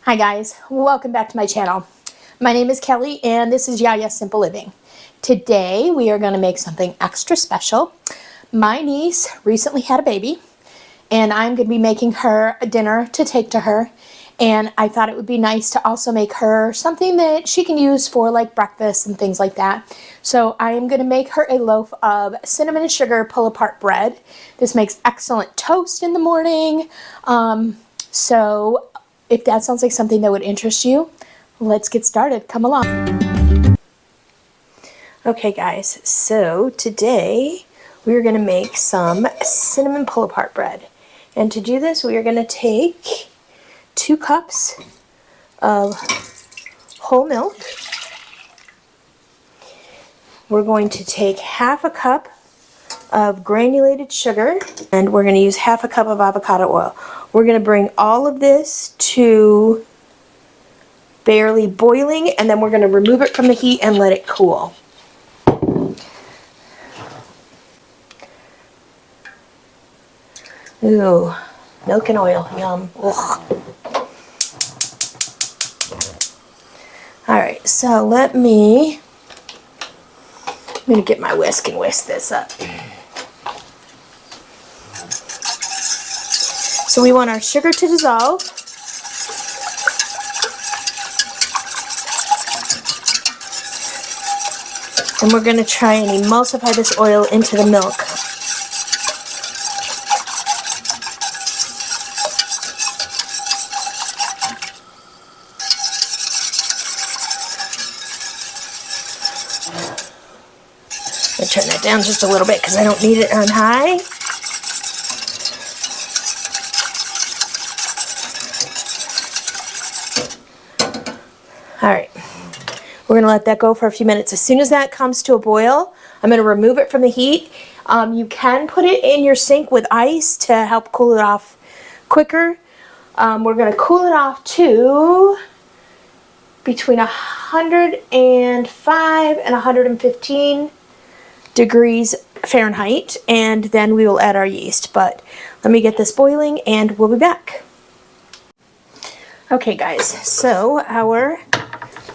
Hi guys, welcome back to my channel. My name is Kelly and this is Yaya Simple Living. Today we are going to make something extra special. My niece recently had a baby and I'm going to be making her a dinner to take to her, and I thought it would be nice to also make her something that she can use for like breakfast and things like that. So I am going to make her a loaf of cinnamon and sugar pull apart bread. This makes excellent toast in the morning. So if that sounds like something that would interest you, let's get started. Come along. Okay guys, so today we're going to make some cinnamon pull apart bread. And to do this, we are going to take 2 cups of whole milk. We're going to take half a cup of granulated sugar, and we're going to use half a cup of avocado oil. We're going to bring all of this to barely boiling, and then we're going to remove it from the heat and let it cool. Ooh, milk and oil, yum. Ugh. Alright, so I'm going to get my whisk and whisk this up. So we want our sugar to dissolve. And we're going to try and emulsify this oil into the milk. I'm going to turn that down just a little bit because I don't need it on high. Alright, we're going to let that go for a few minutes. As soon as that comes to a boil, I'm going to remove it from the heat. You can put it in your sink with ice to help cool it off quicker. We're going to cool it off to between 105 and 115 degrees Fahrenheit, and then we will add our yeast. But let me get this boiling and we'll be back. Okay guys, so our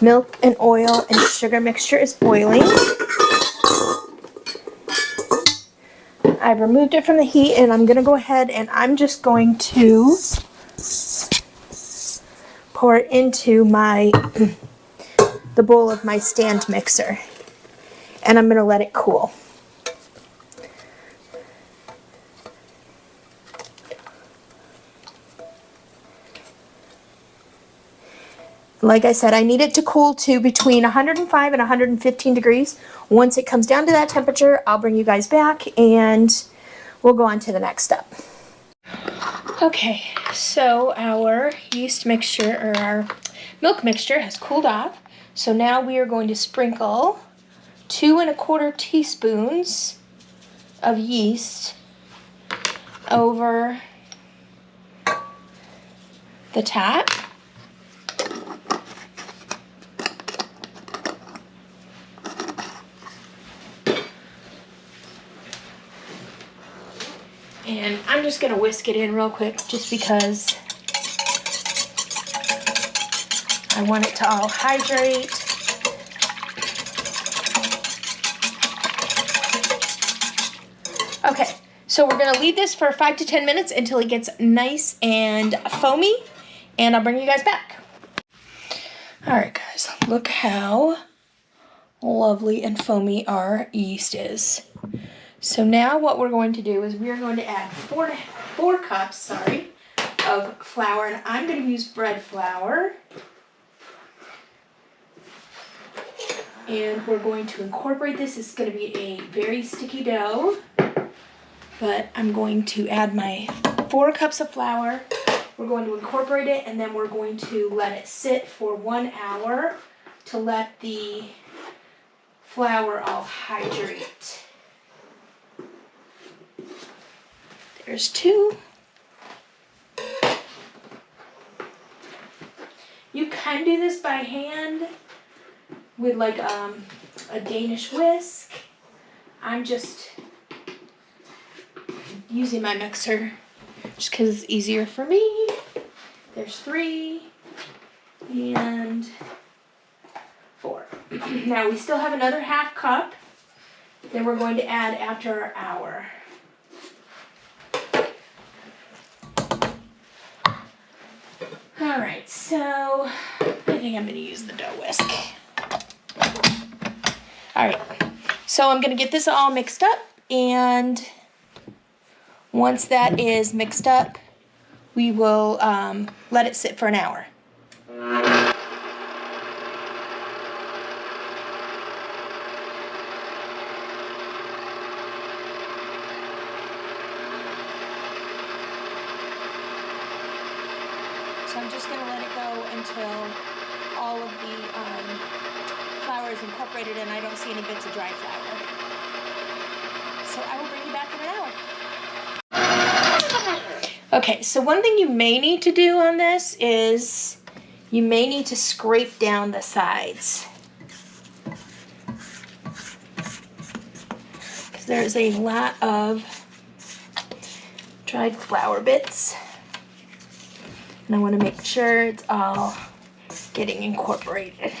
milk and oil and sugar mixture is boiling. I've removed it from the heat, and I'm going to go ahead and I'm just going to pour it into the bowl of my stand mixer, and I'm going to let it cool. Like I said, I need it to cool to between 105 and 115 degrees. Once it comes down to that temperature, I'll bring you guys back and we'll go on to the next step. Okay, so our yeast mixture, or our milk mixture, has cooled off. So now we are going to sprinkle 2 1/4 teaspoons of yeast over the top. And I'm just going to whisk it in real quick just because I want it to all hydrate. Okay, so we're going to leave this for 5 to 10 minutes until it gets nice and foamy, and I'll bring you guys back. Alright guys, look how lovely and foamy our yeast is. So now what we're going to do is we are going to add 4 cups of flour, and I'm going to use bread flour. And we're going to incorporate this. It's going to be a very sticky dough, but I'm going to add my 4 cups of flour. We're going to incorporate it, and then we're going to let it sit for 1 hour to let the flour all hydrate. There's 2. You can do this by hand with like a Danish whisk. I'm just using my mixer just because it's easier for me. There's 3. and 4. Now we still have another half cup that we're going to add after our hour. Alright, so I think I'm going to use the dough whisk. Alright, so I'm going to get this all mixed up, and once that is mixed up, we will let it sit for an hour. So I'm just going to let it go until all of the flour is incorporated and I don't see any bits of dry flour. So I will bring you back in an hour. Okay, so one thing you may need to do on this is you may need to scrape down the sides, because there's a lot of dried flour bits. And I want to make sure it's all getting incorporated.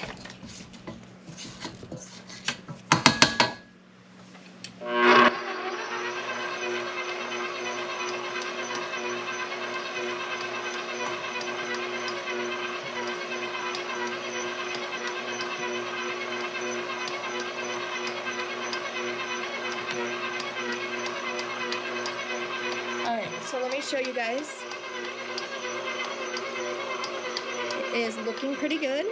Alright, so let me show you guys. Is looking pretty good.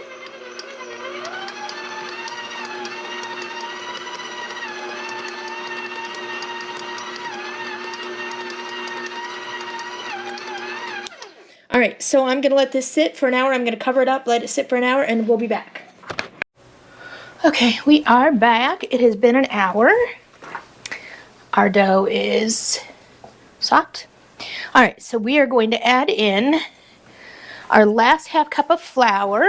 All right, so I'm gonna let this sit for an hour. I'm gonna cover it up, let it sit for an hour, and we'll be back. Okay, we are back. It has been an hour. Our dough is soft. All right, so we are going to add in our last half cup of flour.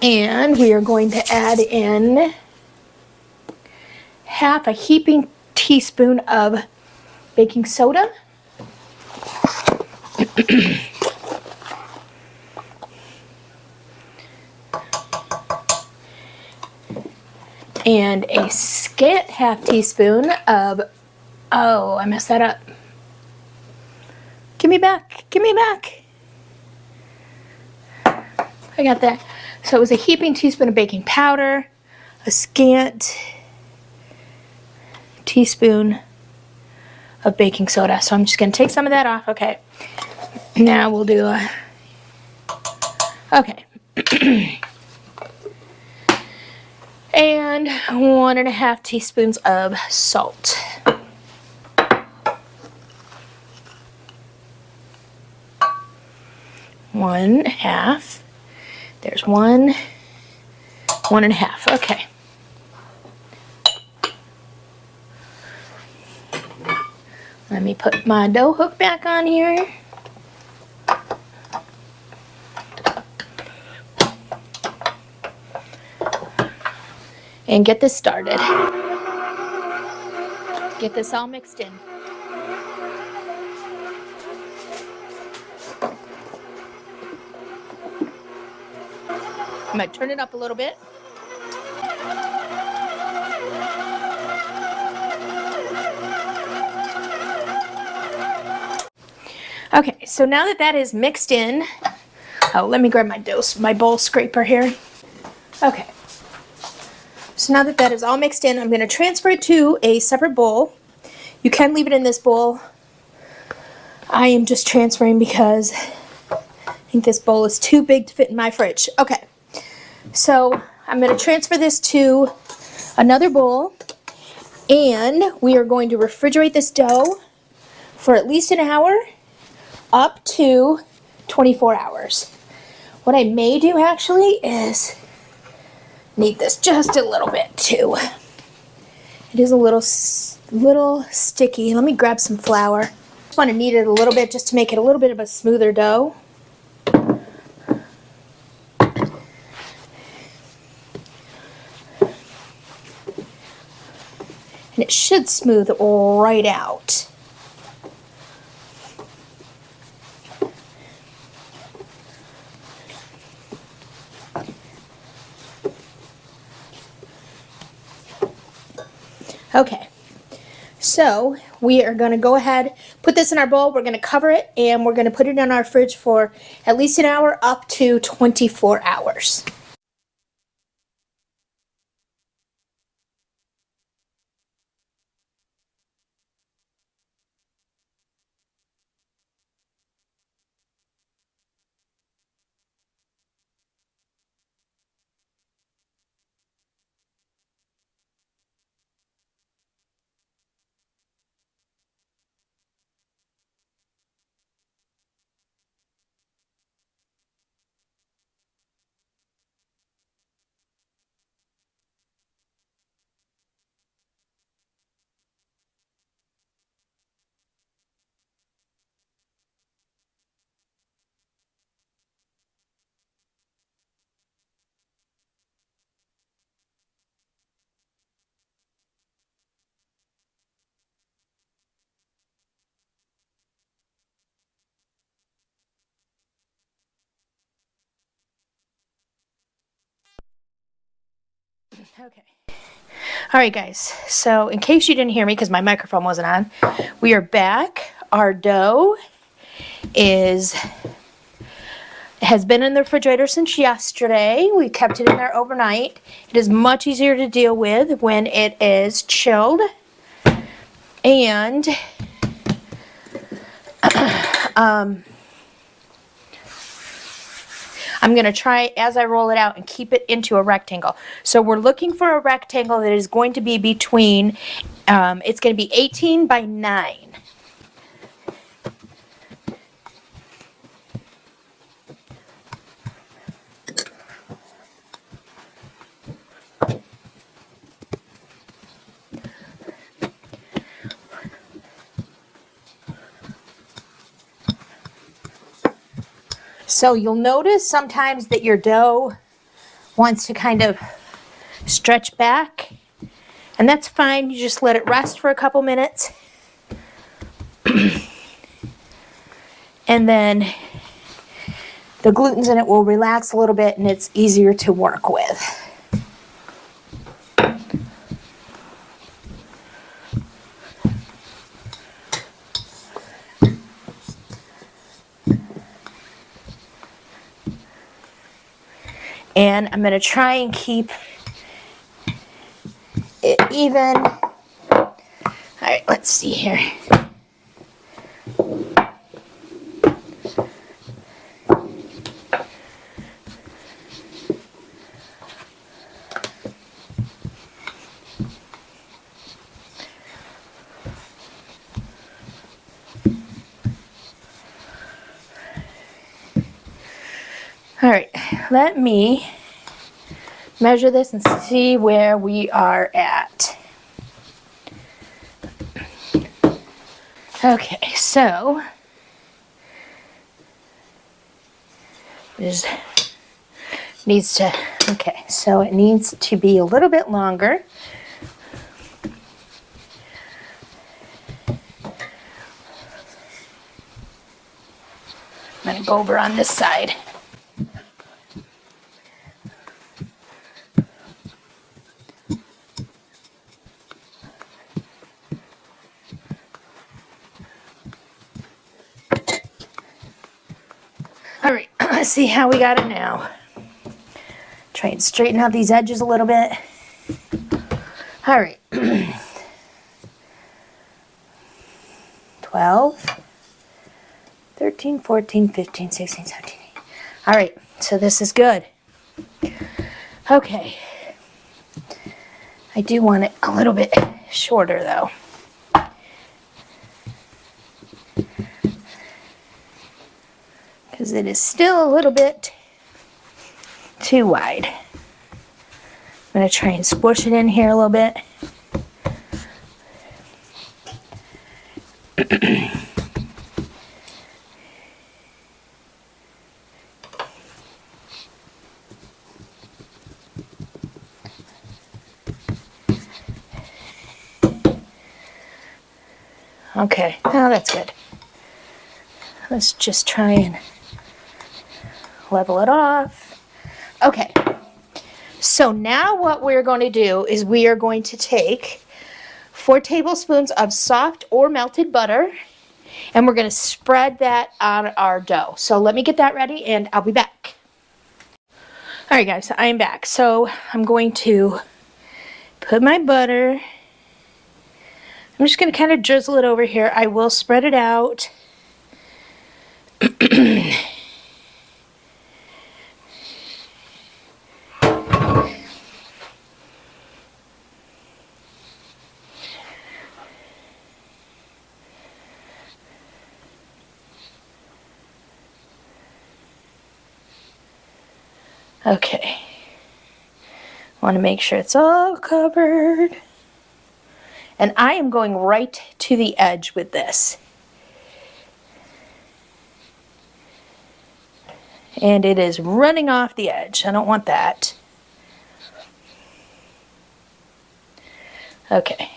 And we are going to add in half a heaping teaspoon of baking soda. And a scant half teaspoon of, oh, I messed that up. Give me back, give me back. I got that. So it was a heaping teaspoon of baking powder, a scant teaspoon of baking soda. So I'm just going to take some of that off. Okay. Now we'll do a, okay. And 1.5 teaspoons of salt. One half. There's 1.5. Okay. Let me put my dough hook back on here. And get this started. Get this all mixed in. I'm going to turn it up a little bit. Okay, so now that that is mixed in, oh, let me grab my bowl scraper here. Okay. So now that that is all mixed in, I'm going to transfer it to a separate bowl. You can leave it in this bowl. I am just transferring because I think this bowl is too big to fit in my fridge. Okay, so I'm going to transfer this to another bowl, and we are going to refrigerate this dough for at least an hour up to 24 hours. What I may do actually is knead this just a little bit too. It is a little sticky. Let me grab some flour. I just want to knead it a little bit just to make it a little bit of a smoother dough. and it should smooth right out. Okay, so we are going to go ahead, put this in our bowl, we're going to cover it, and we're going to put it in our fridge for at least an hour up to 24 hours. Okay. All right, guys. So in case you didn't hear me because my microphone wasn't on, we are back. Our dough has been in the refrigerator since yesterday. We kept it in there overnight. It is much easier to deal with when it is chilled. And I'm going to try, as I roll it out, and keep it into a rectangle. So we're looking for a rectangle that is going to be between, it's going to be 18 by 9. So you'll notice sometimes that your dough wants to kind of stretch back, and that's fine. You just let it rest for a couple minutes. And then the glutens in it will relax a little bit and it's easier to work with. And I'm going to try and keep it even. All right, let's see here. All right, let me measure this and see where we are at. Okay, so this needs to, okay, so it needs to be a little bit longer. I'm going to go over on this side. All right, let's see how we got it now. Try and straighten out these edges a little bit. All right. 12, 13, 14, 15, 16, 17, 18. All right, so this is good. Okay. I do want it a little bit shorter though. Because it is still a little bit too wide. I'm going to try and squish it in here a little bit. Okay, oh, that's good. Let's just try and level it off. Okay, so now what we're going to do is we are going to take 4 tablespoons of soft or melted butter, and we're going to spread that on our dough. So let me get that ready and I'll be back. All right, guys, I am back. So I'm going to put my butter. I'm just going to kind of drizzle it over here. I will spread it out. Okay. Want to make sure it's all covered. And I am going right to the edge with this. And it is running off the edge. I don't want that. Okay.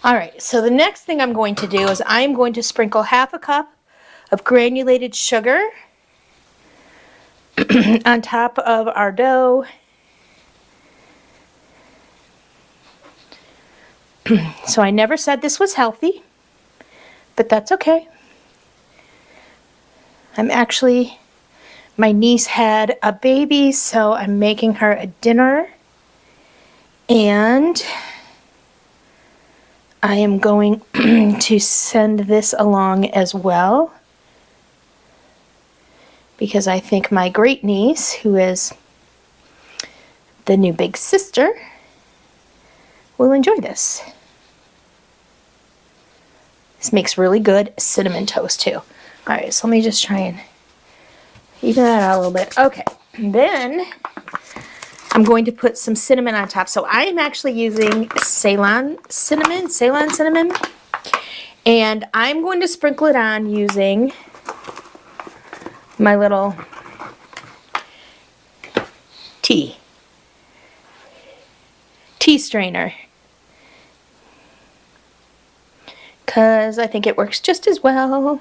All right, so the next thing I'm going to do is I'm going to sprinkle 1/2 cup of granulated sugar on top of our dough. So I never said this was healthy, but that's okay. My niece had a baby, so I'm making her a dinner. And I am going to send this along as well, because I think my great niece, who is the new big sister, will enjoy this. This makes really good cinnamon toast too. Alright, so let me just try and even that out a little bit. Okay, then I'm going to put some cinnamon on top. So I am actually using Ceylon cinnamon, and I'm going to sprinkle it on using my little tea strainer, because I think it works just as well.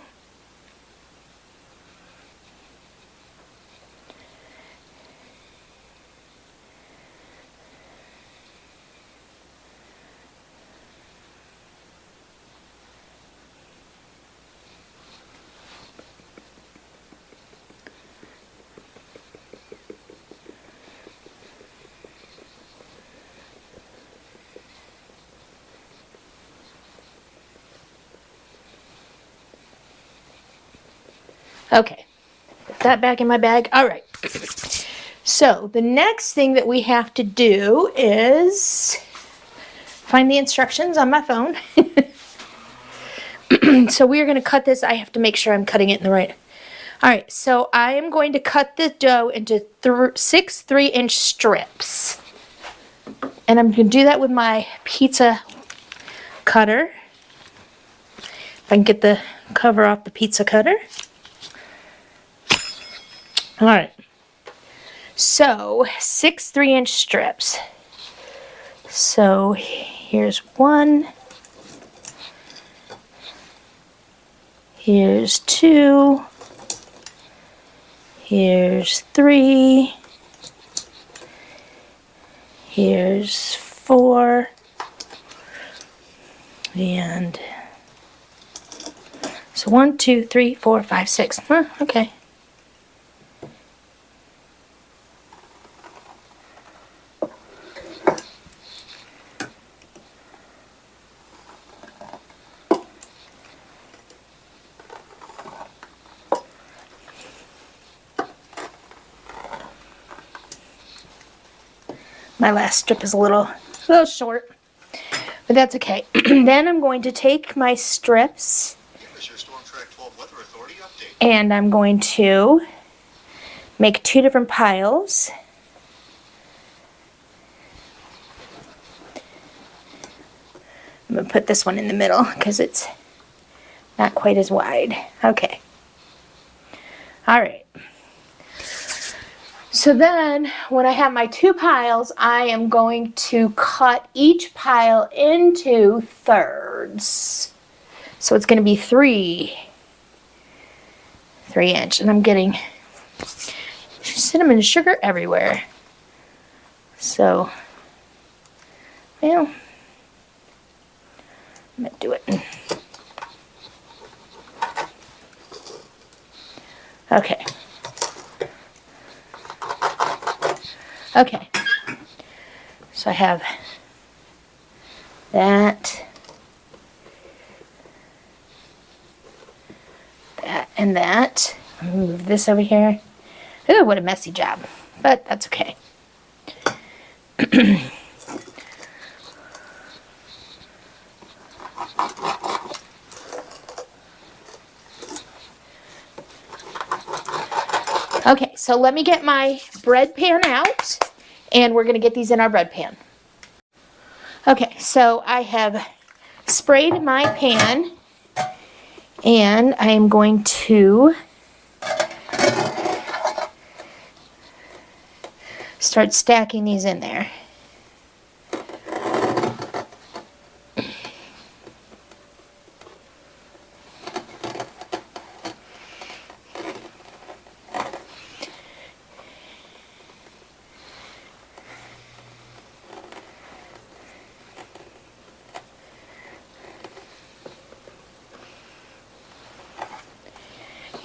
Okay, put that back in my bag. All right. So the next thing that we have to do is find the instructions on my phone. So we are going to cut this. I have to make sure I'm cutting it in the right. All right, so I am going to cut the dough into 6 3-inch strips. And I'm going to do that with my pizza cutter. If I can get the cover off the pizza cutter. All right, so 6 3-inch strips. So here's 1, here's 2, here's 3, here's 4, and so 1, 2, 3, 4, 5, 6. Okay. My last strip is a little short, but that's okay. Then I'm going to take my strips and I'm going to make 2 different piles. I'm going to put this one in the middle because it's not quite as wide. Okay. All right. So then when I have my 2 piles, I am going to cut each pile into thirds. So it's going to be 3-inch, and I'm getting cinnamon and sugar everywhere. So, well, I'm going to do it. Okay. Okay. So I have that, and that. I'll move this over here. Ooh, what a messy job, but that's okay. Okay, so let me get my bread pan out, and we're going to get these in our bread pan. Okay, so I have sprayed my pan, and I am going to start stacking these in there.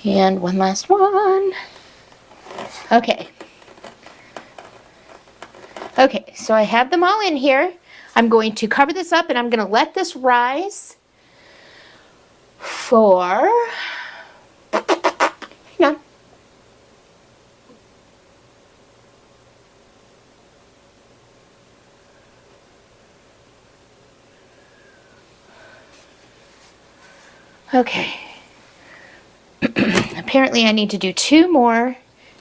And one last one. Okay. Okay, so I have them all in here. I'm going to cover this up, and I'm going to let this rise for, hang on. Okay. Apparently I need to do 2 more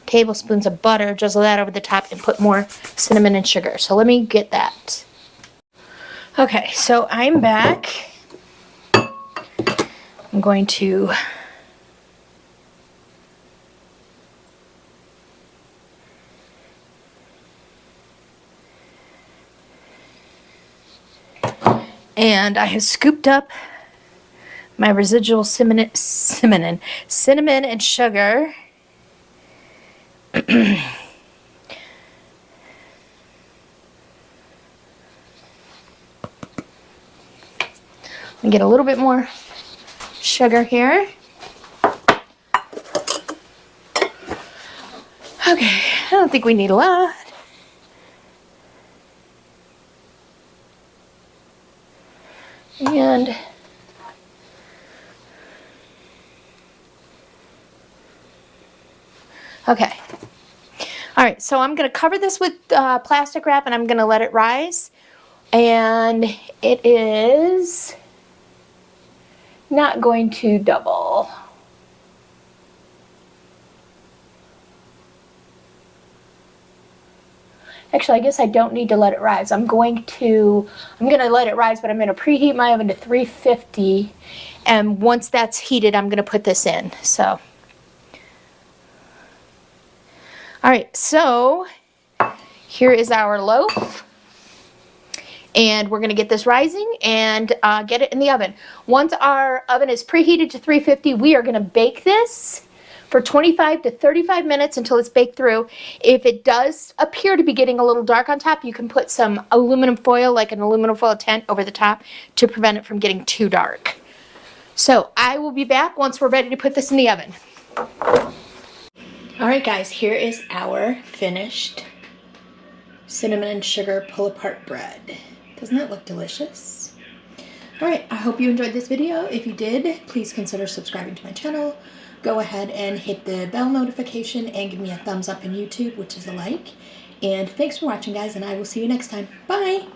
tablespoons of butter, drizzle that over the top, and put more cinnamon and sugar. So let me get that. Okay, so I'm back. I'm going to and I have scooped up my residual cinnamon and sugar. And get a little bit more sugar here. Okay, I don't think we need a lot. And okay. All right, so I'm going to cover this with plastic wrap, and I'm going to let it rise. And it is not going to double. Actually, I guess I don't need to let it rise. I'm going to let it rise, but I'm going to preheat my oven to 350. And once that's heated, I'm going to put this in. So, all right, so here is our loaf. And we're going to get this rising and get it in the oven. Once our oven is preheated to 350, we are going to bake this for 25 to 35 minutes until it's baked through. If it does appear to be getting a little dark on top, you can put some aluminum foil, like an aluminum foil tent, over the top to prevent it from getting too dark. So I will be back once we're ready to put this in the oven. All right, guys, here is our finished cinnamon and sugar pull-apart bread. Doesn't that look delicious? All right, I hope you enjoyed this video. If you did, please consider subscribing to my channel. Go ahead and hit the bell notification and give me a thumbs up in YouTube, which is a like. And thanks for watching, guys, and I will see you next time. Bye!